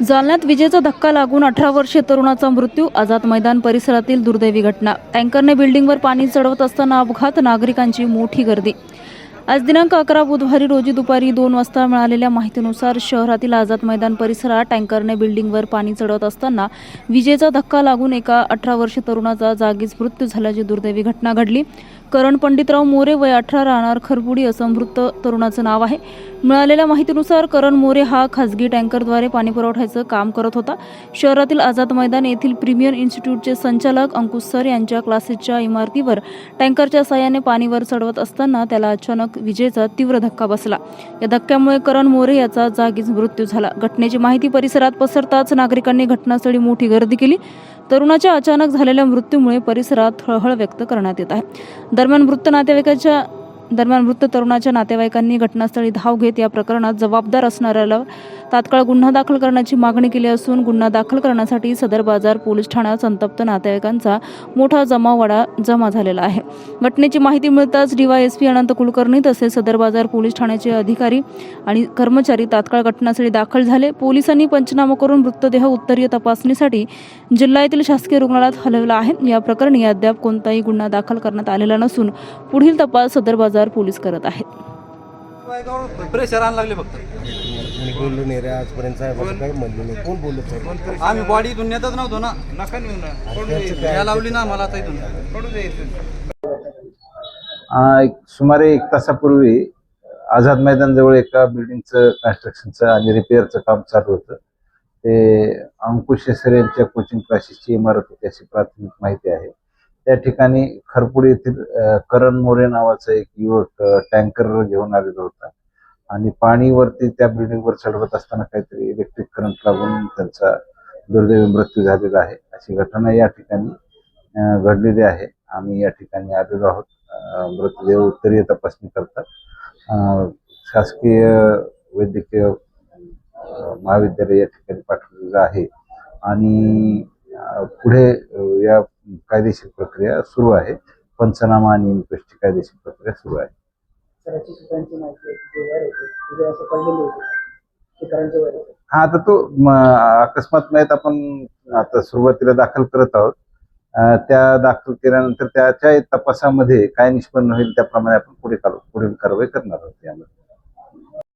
जालन्यात विजेचा धक्का लागून 18 वर्षीय तरुणाचा मृत्यू. आझाद मैदान परिसरातील दुर्दैवी घटना. टँकरने बिल्डिंगवर पाणी चढवत असताना अपघात. नागरिकांची मोठी गर्दी. आज दिनांक 11 बुधवारी रोजी दुपारी 2 वाजता मिळालेल्या माहितीनुसार शहरातील आझाद मैदान परिसरात टँकरने बिल्डिंगवर पाणी चढवत असताना विजेचा धक्का लागून एका 18 वर्षीय तरुणाचा जागीच मृत्यू झाल्याची दुर्दैवी घटना घडली. करण पंडितराव मोरे वय 18 राहणार खरपुडी असं मृत तरुणाचं नाव आहे. मिळालेल्या माहितीनुसार करण मोरे हा खासगी टँकरद्वारे पाणी पुरवठ्याचं काम करत होता. शहरातील आझाद मैदान येथील प्रीमियर इन्स्टिट्यूटचे संचालक अंकुश सर यांच्या क्लासेसच्या इमारतीवर टँकरच्या साहाय्याने पाणी वर चढवत असताना त्याला अचानक विजेचा तीव्र धक्का बसला. या धक्क्यामुळे करण मोरे याचा जागीच मृत्यू झाला. घटनेची माहिती परिसरात पसरताच नागरिकांनी घटनास्थळी मोठी गर्दी केली. तरुणाच्या अचानक झालेल्या मृत्यूमुळे परिसरात हळहळ व्यक्त करण्यात येत आहे. दरम्यान मृत तरुणाच्या नातेवाईकांनी घटनास्थळी धाव घेत या प्रकरणात जबाबदार असणाऱ्याला तात्काळ गुन्हा दाखल करण्याची मागणी केली असून गुन्हा दाखल करण्यासाठी सदर बाजार पोलीस ठाण्यात संतप्त नातेवाईकांचा मोठा जमा झालेला आहे. घटनेची माहिती मिळताच DYSP अनंत कुलकर्णी तसेच सदर बाजार पोलीस ठाण्याचे अधिकारी आणि कर्मचारी तात्काळ घटनास्थळी दाखल झाले. पोलिसांनी पंचनामा करून मृतदेह उत्तरीय तपासणीसाठी जिल्हा येथील शासकीय रुग्णालयात हलवला आहे. या प्रकरणी अद्याप कोणताही गुन्हा दाखल करण्यात आलेला नसून पुढील तपास सदर बाजार पोलीस करत आहेत. प्रेशर आण लागले फक्त बोललो नाही रे आजपर्यंत साहेब काही म्हणलो नाही. कोण बोलत साहेब? आम्ही बॉडी इथून नेतच नव्हतो ना. नका नेऊ ना. या लावली ना मला आता इथून. सुमारे 1 तासापूर्वी आझाद मैदान जवळ एका बिल्डिंगचं कन्स्ट्रक्शनचं आणि रिपेअरचं काम चालू होतं. ते अंकुश सर यांच्या कोचिंग क्लासेसची इमारत होती अशी प्राथमिक माहिती आहे. त्या ठिकाणी खरपुडी येथील करण मोरे नावाचा एक युवक टँकर घेऊन आलेला होता आणि पाणी वरती त्या बिल्डिंगवर चढवत असताना काहीतरी इलेक्ट्रिक करंट लागून त्यांचा दुर्दैवी मृत्यू झालेला आहे. अशी घटना या ठिकाणी घडलेली आहे. आम्ही या ठिकाणी आलेलो आहोत. मृतदेह उत्तरीय तपासणी करतात शासकीय वैद्यकीय महाविद्यालय या ठिकाणी पाठवलेलं आहे आणि पुढे या कायदेशीर प्रक्रिया सुरू आहे. पंचनामा आणि इन्क्वेस्टची कायदेशीर प्रक्रिया सुरू आहे. हा आता तो अकस्मात माहीत आपण आता सुरुवातीला दाखल करत आहोत. त्या दाखल केल्यानंतर त्याच्या तपासामध्ये काय निष्पन्न होईल त्याप्रमाणे आपण पुढील कारवाई करणार आहोत. यामध्ये